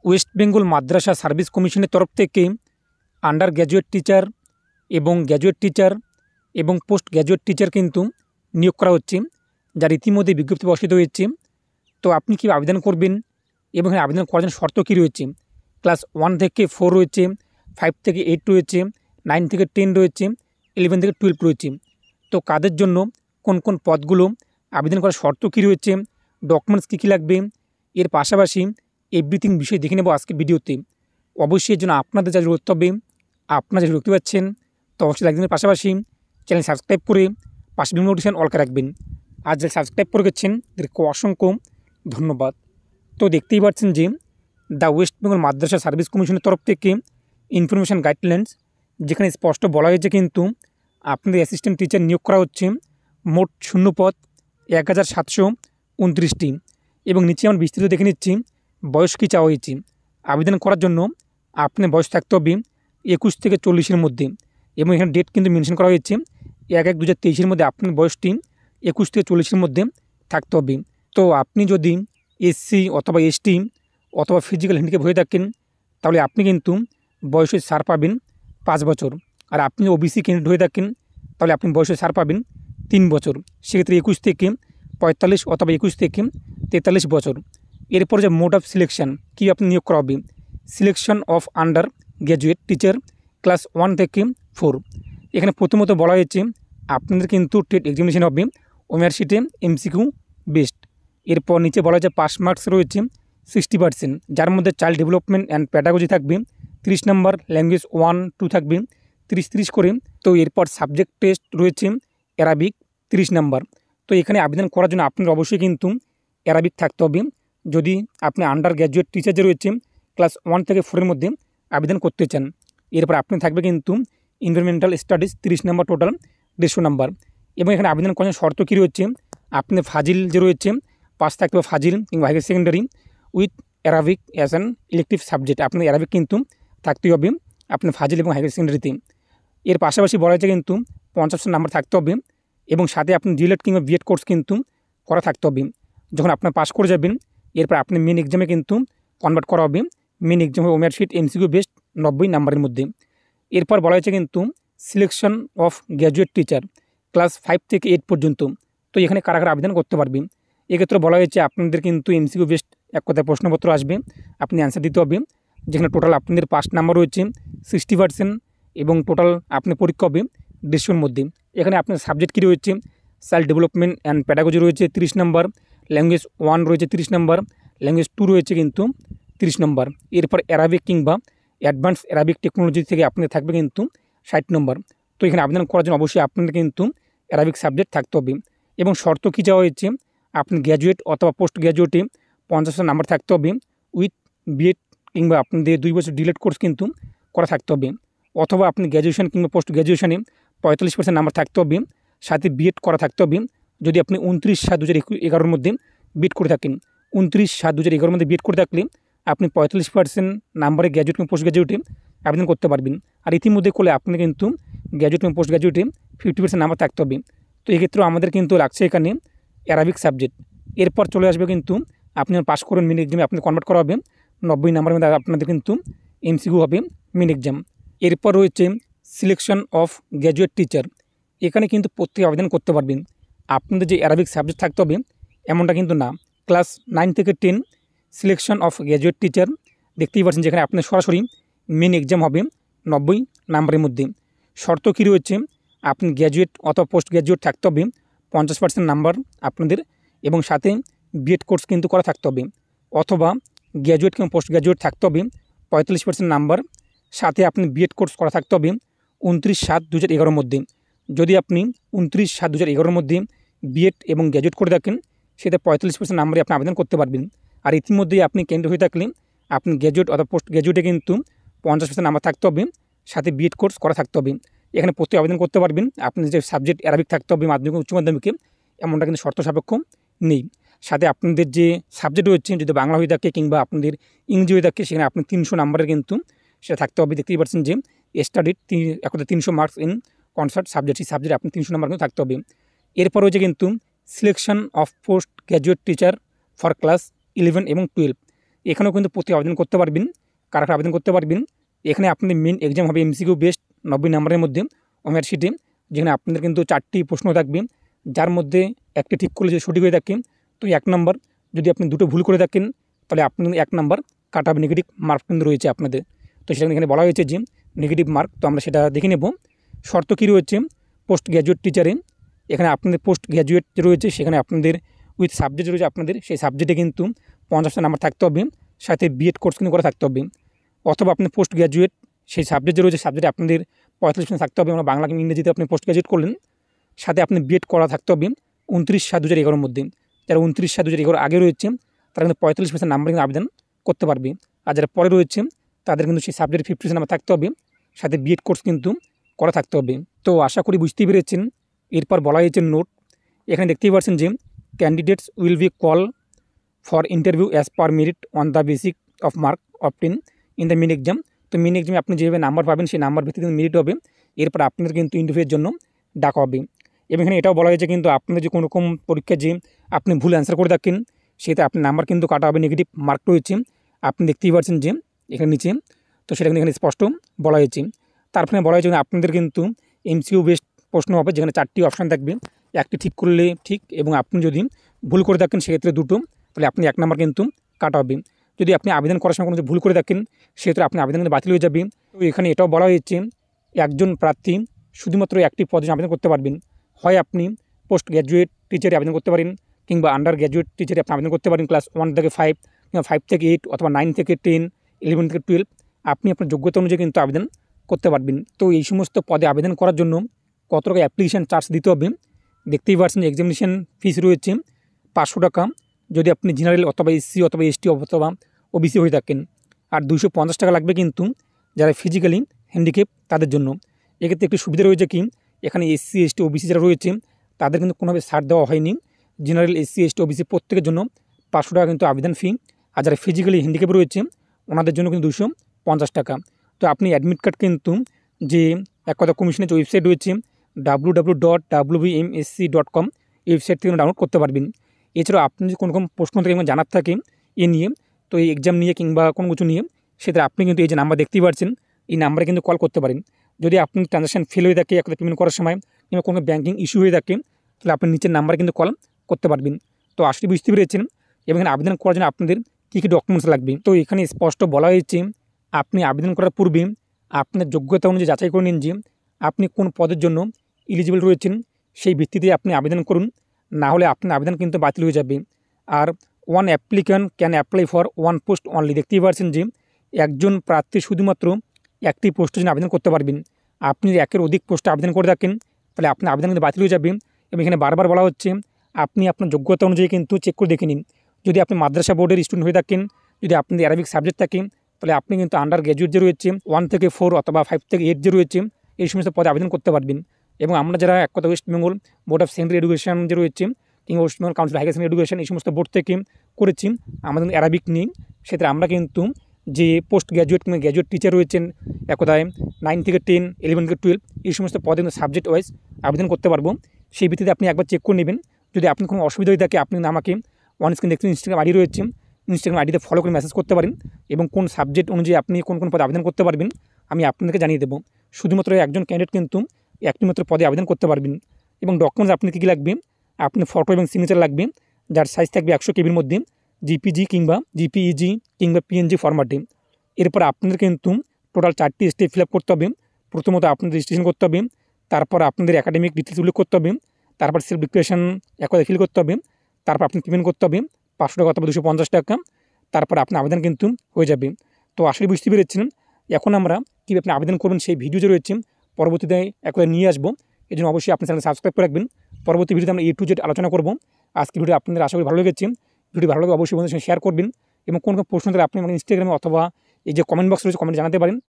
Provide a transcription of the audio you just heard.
West Bengal মাদ্রাসা service কমিশনের তরফ থেকে আন্ডার গ্র্যাজুয়েট টিচার এবং গ্র্যাজুয়েট টিচার এবং পোস্ট গ্র্যাজুয়েট টিচার কিন্তু নিয়োগ করা হচ্ছে, যার ইতিমধ্যে বিজ্ঞপ্তি প্রকাশিত হয়েছে। তো আপনি কী আবেদন করবেন এবং আবেদন করার জন্য শর্ত কী রয়েছে? ক্লাস 1 থেকে 4 রয়েছে, 5 থেকে 8 রয়েছে, 9 থেকে 10 রয়েছে, 11 থেকে 12 রয়েছে। তো কাদের জন্য কোন কোন পদগুলো, আবেদন করার শর্ত কী রয়েছে, ডকুমেন্টস কী কী লাগবে, এর পাশাপাশি এভরিথিং বিষয় দেখে নেব আজকের ভিডিওতে। অবশ্যই এর জন্য আপনাদের যা করতে হবে, আপনারা যেটা দেখতে পাচ্ছেন, তো অবশ্যই লাইক দিনের পাশাপাশি চ্যানেল সাবস্ক্রাইব করে পাশে বেল নোটিফিকেশন অল করে রাখবেন। আর যারা সাবস্ক্রাইব করে গেছেন তাদেরকে অসংখ্য ধন্যবাদ। তো দেখতেই পাচ্ছেন যে the West Bengal Madrasa service কমিশনের তরফ থেকে ইনফরমেশান গাইডলাইন্স, যেখানে স্পষ্ট বলা হয়েছে কিন্তু আপনাদের অ্যাসিস্ট্যান্ট টিচার নিয়োগ করা হচ্ছে। মোট শূন্যপদ 1729টি এবং নিচে আমরা বিস্তৃত দেখে নিচ্ছি বয়স কী চাওয়া হয়েছে। আবেদন করার জন্য আপনার বয়স থাকতে হবে 21 থেকে 40-এর মধ্যে এবং এখানে ডেট কিন্তু মেনশন করা হয়েছে 1/1/2023 মধ্যে আপনার বয়সটি 21 থেকে 40-এর মধ্যে থাকতে হবে। তো আপনি যদি এসসি অথবা এসটি অথবা ফিজিক্যাল হ্যান্ডিক্যাপ হয়ে থাকেন তাহলে আপনি কিন্তু বয়সের ছাড় পাবেন 5 বছর। আর আপনি ওবিসি ক্যান্ডিডেট হয়ে থাকেন তাহলে আপনি বয়সের ছাড় পাবেন 3 বছর। সেক্ষেত্রে 21 থেকে 45 অথবা 21 থেকে 43 বছর। এরপর যে মোড অফ সিলেকশন, কী আপনি নিয়োগ করা হবে? Selection of under graduate teacher class 1 থেকে 4। এখানে প্রথমত বলা হয়েছে আপনাদের কিন্তু টেট এক্সামিনেশন হবে ওএমআর শিটে এমসিকিউ বেস্ট। এরপর নিচে বলা হয়েছে পাস মার্কস রয়েছে 60%, যার মধ্যে চাইল্ড ডেভেলপমেন্ট অ্যান্ড প্যাডাগজি থাকবে 30 নম্বর, ল্যাঙ্গুয়েজ 1, 2 থাকবে 30 করে। তো এরপর সাবজেক্ট টেস্ট রয়েছে অ্যারাবিক 30 নম্বর। তো এখানে আবেদন করার জন্য আপনার অবশ্যই কিন্তু অ্যারাবিক থাকতে হবে যদি আপনি আন্ডার গ্র্যাজুয়েট টিচার যে রয়েছে ক্লাস 1 থেকে 4-এর মধ্যে আবেদন করতে চান। এরপর আপনি থাকবে কিন্তু এনভায়রনমেন্টাল স্টাডিজ 30 নম্বর, টোটাল 150 নম্বর। এবং এখানে আবেদন করার শর্ত কী রয়েছে? আপনি ফাজিল যে রয়েছে পাস থাকতে হবে, ফাজিল কিংবা higher secondary with Arabic as an elective subject. আপনার অ্যারাবিক কিন্তু থাকতেই হবে আপনি ফাজিল এবং হায়ার সেকেন্ডারিতে। এর পাশাপাশি বলা হয়েছে কিন্তু 50 নাম্বার থাকতে হবে এবং সাথে আপনি ডিএলএড কিংবা বিএড কোর্স কিন্তু করা থাকতে হবে। যখন আপনার পাস করে যাবেন এরপর আপনি মেন এক্সামে কিন্তু কনভার্ট করা হবে। মেন এক্সাম হবে ওএমআর শিট এমসিকিউ বেস্ট 90 নাম্বারের মধ্যে। এরপর বলা হয়েছে কিন্তু selection of graduate teacher class 5 থেকে 8 পর্যন্ত। তো এখানে কারা কারা আবেদন করতে পারবে? এক্ষেত্রে বলা হয়েছে আপনাদের কিন্তু এমসিকিউ বেস্ট এক কথায় প্রশ্নপত্র আসবে, আপনি অ্যান্সার দিতে হবে, যেখানে টোটাল আপনাদের 5 নাম্বার রয়েছে 60% এবং টোটাল আপনি পরীক্ষা হবে 150-এর মধ্যে। এখানে আপনার সাবজেক্ট কী রয়েছে? চাইল্ড ডেভেলপমেন্ট অ্যান্ড প্যাডাগজি রয়েছে 30 নম্বর, ল্যাঙ্গুয়েজ 1 রয়েছে 30 নম্বর, ল্যাঙ্গুয়েজ 2 রয়েছে কিন্তু 30 নম্বর। এরপর অ্যারাবিক কিংবা অ্যাডভান্স অ্যারাবিক টেকনোলজি থেকে আপনাদের থাকবে কিন্তু 60 নম্বর। তো এখানে আবেদন করার জন্য অবশ্যই আপনাদের কিন্তু অ্যারাবিক সাবজেক্ট থাকতে হবে এবং শর্ত কী যাওয়া হয়েছে? আপনি গ্র্যাজুয়েট অথবা পোস্ট গ্র্যাজুয়েটে 50 নাম্বার থাকতে হবে উইথ বিএড কিংবা আপনাদের 2 বছর ডিলেট কোর্স কিন্তু করা থাকতে হবে, অথবা আপনি গ্র্যাজুয়েশন কিংবা পোস্ট গ্র্যাজুয়েশনে 45% নাম্বার থাকতে হবে, সাথে বিএড করা থাকতে হবে। যদি আপনি 29/7/2011 মধ্যে বিএড করে থাকেন, 29/7/2011 মধ্যে বিএড করে থাকলে আপনি 45% নাম্বারে গ্র্যাজুয়েট এবং পোস্ট গ্র্যাজুয়েটে আবেদন করতে পারবেন। আর ইতিমধ্যে করলে আপনি কিন্তু গ্র্যাজুয়েট এবং পোস্ট গ্র্যাজুয়েটে 50% নাম্বার থাকতে হবে। তো এক্ষেত্রেও আমাদের কিন্তু লাগছে এখানে অ্যারাবিক সাবজেক্ট। এরপর চলে আসবে কিন্তু আপনি পাস করুন মেন এক্সামে আপনাদের কনভার্ট করা হবে 90 নাম্বারের মধ্যে আপনাদের কিন্তু এমসিকিউ হবে মেন এক্সাম। এরপর রয়েছে সিলেকশন অফ গ্র্যাজুয়েট টিচার। এখানে কিন্তু প্রত্যেকে আবেদন করতে পারবেন। আপনাদের যে অ্যারাবিক সাবজেক্ট থাকতে হবে এমনটা কিন্তু না। ক্লাস 9 থেকে 10 সিলেকশন অফ গ্র্যাজুয়েট টিচার দেখতেই পাচ্ছেন, যেখানে আপনার সরাসরি মেন এক্সাম হবে 90 নাম্বারের মধ্যে। শর্ত কী রয়েছে? আপনি গ্র্যাজুয়েট অথবা পোস্ট গ্র্যাজুয়েট থাকতে হবে 50% নাম্বার আপনাদের এবং সাথে বিএড কোর্স কিন্তু করা থাকতে হবে, অথবা গ্র্যাজুয়েট কিংবা পোস্ট গ্র্যাজুয়েট থাকতে হবে 45% নাম্বার, সাথে আপনি বিএড কোর্স করা থাকতে হবে 29/7/2011 মধ্যে। যদি আপনি 29/7/2011 মধ্যে বিএড এবং গ্র্যাজুয়েট করে থাকেন সেটা 45% নাম্বারে আপনি আবেদন করতে পারবেন। আর ইতিমধ্যেই আপনি ক্যান্ডিডেট হয়ে থাকলে আপনি গ্র্যাজুয়েট অথবা পোস্ট গ্র্যাজুয়েটে কিন্তু 50% নাম্বার থাকতে হবে, সাথে বিএড কোর্স করা থাকতে হবে। এখানে প্রত্যেকে আবেদন করতে পারবেন। আপনি যে সাবজেক্ট অ্যারাবিক থাকতে হবে মাধ্যমিক উচ্চ মাধ্যমিকে এমনটা কিন্তু শর্ত সাপেক্ষ নেই। সাথে আপনাদের যে সাবজেক্ট রয়েছে যদি বাংলা হয়ে থাকে কিংবা আপনাদের ইংরেজি হয়ে থাকে সেখানে আপনি 300 নাম্বারের কিন্তু সেটা থাকতে হবে। দেখতেই পাচ্ছেন যে স্টাডিড একটা 300 মার্কস ইন কনসার্ট সাবজেক্ট, সেই সাবজেক্টে আপনি 300 নাম্বার কিন্তু থাকতে হবে। এরপর রয়েছে কিন্তু selection of post graduate teacher for class 11 এবং 12। এখানেও কিন্তু প্রতি আবেদন করতে পারবেন, কারা আবেদন করতে পারবেন। এখানে আপনাদের মেন এক্সাম হবে এমসিকিউ বেস্ট 90 নম্বরের মধ্যে ওমের শিটে, যেখানে আপনাদের কিন্তু 4টি প্রশ্ন থাকবে, যার মধ্যে একটি ঠিক করলে যদি সঠিক হয়ে থাকে তো 1 নম্বর, যদি আপনি দুটো ভুল করে থাকেন তাহলে আপনাদের 1 নম্বর কাট হবে, নেগেটিভ মার্ক কিন্তু রয়েছে আপনাদের। তো সেখানে এখানে বলা হয়েছে যে নেগেটিভ মার্ক, তো আমরা সেটা দেখে নেব। শর্ত কী রয়েছে পোস্ট গ্র্যাজুয়েট টিচারে, এখানে আপনাদের পোস্ট গ্র্যাজুয়েট যে রয়েছে সেখানে আপনাদের উইথ সাবজেক্ট রয়েছে আপনাদের, সেই সাবজেক্টে কিন্তু 50টা নাম্বার থাকতে হবে, সাথে বিএড কোর্স কিন্তু করা থাকতে হবে। অথবা আপনি পোস্ট গ্র্যাজুয়েট সেই সাবজেক্ট যে রয়েছে সাবজেক্টে আপনাদের 45% থাকতে হবে, আমরা বাংলা কিংবা ইংরেজিতে আপনি পোস্ট গ্র্যাজুয়েট করলেন, সাথে আপনি বিএড করা থাকতে হবে 29/7/2011 মধ্যে। যারা 29/7/2011 আগে রয়েছে তারা কিন্তু 45% নাম্বার কিন্তু আবেদন করতে পারবে, আর যারা পরে রয়েছে তাদের কিন্তু সেই সাবজেক্টে 50% নাম্বার থাকতে হবে, সাথে বিএড কোর্স কিন্তু করা থাকতে হবে। তো আশা করি বুঝতেই পেরেছেন। এরপর বলা হয়েছে নোট, এখানে দেখতেই পাচ্ছেন যে candidates will be call for interview as per merit on the basic of mark obtain in the main exam. তো মেন এক্সামে আপনি যেভাবে নাম্বার পাবেন সেই নাম্বার ভিত্তিতে মেরিট হবে, এরপর আপনাদের কিন্তু ইন্টারভিউয়ের জন্য ডাকা হবে। এবং এখানে এটাও বলা হয়েছে কিন্তু আপনাদের যে কোনো রকম পরীক্ষা যে আপনি ভুল অ্যান্সার করে থাকেন সেটা আপনার নাম্বার কিন্তু কাটা হবে, নেগেটিভ মার্ক রয়েছে আপনি দেখতেই পাচ্ছেন যে এখানে নিচে, তো সেটা কিন্তু এখানে স্পষ্ট বলা হয়েছে। তারপরে বলা হয়েছে আপনাদের কিন্তু এমসিকিউ বেস্ট প্রশ্ন হবে, যেখানে 4টি অপশান থাকবে, একটি ঠিক করলে ঠিক, এবং আপনি যদি ভুল করে থাকেন সেক্ষেত্রে 2টো, তাহলে আপনি 1 নম্বর কিন্তু কাটা হবে। যদি আপনি আবেদন করার সময় কোনো ভুল করে থাকেন সেক্ষেত্রে আপনি আবেদন বাতিল হয়ে যাবে। তো এখানে এটাও বলা হয়েছে একজন প্রার্থী শুধুমাত্র একটি পদে আবেদন করতে পারবেন, হয় আপনি পোস্ট গ্র্যাজুয়েট টিচারে আবেদন করতে পারেন, কিংবা আন্ডার গ্র্যাজুয়েট টিচারে আপনি আবেদন করতে পারেন ক্লাস 1 থেকে 5, কিংবা 5 থেকে 8, অথবা 9 থেকে 10, 11 থেকে 12, আপনি আপনার যোগ্যতা অনুযায়ী কিন্তু আবেদন করতে পারবেন। তো এই সমস্ত পদে আবেদন করার জন্য কত টাকা অ্যাপ্লিকেশান চার্জ দিতে হবে দেখতেই পাচ্ছেন। এক্সামিনেশন ফিস রয়েছে 500 টাকা যদি আপনি জেনারেল অথবা এসসি অথবা এসটি অথবা ওবিসি হয়ে থাকেন, আর 250 টাকা লাগবে কিন্তু যারা ফিজিক্যালি হ্যান্ডিক্যাপ তাদের জন্য। এক্ষেত্রে একটি সুবিধা রয়েছে কি, এখানে এসসি এসটি ওবিসি যারা রয়েছে তাদের কিন্তু কোনোভাবে ছাড় দেওয়া হয়নি। জেনারেল এসসি এসটি ওবিসি প্রত্যেকের জন্য 500 টাকা কিন্তু আবেদন ফি, আর যারা ফিজিক্যালি হ্যান্ডিক্যাপ রয়েছে ওনাদের জন্য কিন্তু 250 টাকা। তো আপনি অ্যাডমিট কার্ড কিন্তু যে এক কথা কমিশনের যে ওয়েবসাইট রয়েছে www.wbmsc.com এই ওয়েবসাইট থেকে ডাউনলোড করতে পারবেন। এছাড়াও আপনি যদি কোনো রকম প্রশ্ন থেকে জানার থাকে এ নিয়ে, তো এই এক্সাম নিয়ে কিংবা কোনো কিছু নিয়ে, সেটা আপনি কিন্তু এই যে নাম্বার দেখতেই পাচ্ছেন এই নাম্বারে কিন্তু কল করতে পারেন। যদি আপনি ট্রানজাকশান ফেল হয়ে থাকে একটা পেমেন্ট করার সময়, কিংবা কোনো ব্যাঙ্কিং ইস্যু হয়ে থাকে, তাহলে আপনি নিচের নাম্বারে কিন্তু কল করতে পারবেন। তো আসলে বুঝতে পেরেছেন। এবং এখানে আবেদন করার জন্য আপনাদের কী কী ডকুমেন্টস লাগবে, তো এখানে স্পষ্ট বলা হয়েছে আপনি আবেদন করার পূর্বে আপনার যোগ্যতা অনুযায়ী যাচাই করে নিন যে আপনি কোন পদের জন্য এলিজিবল রয়েছেন, সেই ভিত্তিতে আপনি আবেদন করুন, না হলে আপনার আবেদন কিন্তু বাতিল হয়ে যাবে। আর 1 applicant can apply for 1 post only, দেখতেই পাচ্ছেন যে একজন প্রার্থী শুধুমাত্র একটি পোস্টের জন্য আবেদন করতে পারবেন। আপনি যদি একের অধিক পোস্টে আবেদন করে থাকেন তাহলে আপনার আবেদন কিন্তু বাতিল হয়ে যাবে। এবং এখানে বারবার বলা হচ্ছে আপনি আপনার যোগ্যতা অনুযায়ী কিন্তু চেক করে দেখে নিন। যদি আপনি মাদ্রাসা বোর্ডের স্টুডেন্ট হয়ে থাকেন, যদি আপনাদের অ্যারাবিক সাবজেক্ট থাকে, তাহলে আপনি কিন্তু আন্ডার গ্র্যাজুয়েট যে রয়েছে 1 থেকে 4 অথবা 5 থেকে 8 যে রয়েছে এই সমস্ত পদে আবেদন করতে পারবেন। এবং আমরা যারা এক কথা West Bengal board of secondary education যে রয়েছে, কিংবা West Bengal council hire secondary education এই সমস্ত বোর্ড থেকে করেছি, আমাদের অ্যারাবিক নেই, সেক্ষেত্রে আমরা কিন্তু যে পোস্ট গ্র্যাজুয়েট কিংবা গ্র্যাজুয়েট টিচার রয়েছেন এক কথায় 9 থেকে 10, 11 থেকে 12 এই সমস্ত পদে কিন্তু সাবজেক্ট ওয়াইজ আবেদন করতে পারবো। সেই ভিত্তিতে আপনি একবার চেক করে নেবেন। যদি আপনার কোনো অসুবিধা হয়ে থাকে আপনি আমাকে অন স্ক্রিন দেখতে ইনস্টাগ্রাম আইডি রয়েছে, ইনস্টাগ্রাম আইডিতে ফলো করে মেসেজ করতে পারেন, এবং কোন সাবজেক্ট অনুযায়ী আপনি কোন কোন পদে আবেদন করতে পারবেন আমি আপনাদেরকে জানিয়ে দেবো। শুধুমাত্র একজন ক্যান্ডিডেট কিন্তু একটি মাত্র পদে আবেদন করতে পারবেন। এবং ডকুমেন্টস আপনার কী কী লাগবে, আপনার ফটো এবং সিগনেচার লাগবে, যার সাইজ থাকবে 100 কেবির মধ্যে, জিপিজি কিংবা জিপিইজি কিংবা পিএনজি ফরম্যাটে। এরপর আপনাদের কিন্তু টোটাল 4টি স্টেপ ফিল আপ করতে হবে। প্রথমত আপনাদের রেজিস্ট্রেশন করতে হবে, তারপর আপনাদের একাডেমিক ডিটেলস উল্লেখ করতে হবে, তারপর সেলফ ডিক্লারেশন এক কথায় ফিল করতে হবে, তারপর আপনি পেমেন্ট করতে হবে 500 টাকা অথবা 250 টাকা, তারপর আপনার আবেদন কিন্তু হয়ে যাবে। তো আসলে বুঝতে পেরেছেন। এখন আমরা কীভাবে আপনি আবেদন করবেন সেই ভিডিও যে রয়েছে পরবর্তীতে একবার নিয়ে আসবো, এই জন্য অবশ্যই আপনি চ্যানেল সাবস্ক্রাইব করে রাখবেন। পরবর্তী ভিডিওতে আমরা A to Z আলোচনা করব। আজকের ভিডিও আপনাদের আশা করি ভালো লেগেছে। ভিডিও ভালো লাগলে অবশ্যই বন্ধুদের সঙ্গে শেয়ার করবেন, এবং কোন কোন প্রশ্ন থাকলে আপনি আমার ইনস্টাগ্রামে অথবা এই যে কমেন্ট বক্স রয়েছে কমেন্টে জানাতে পারেন।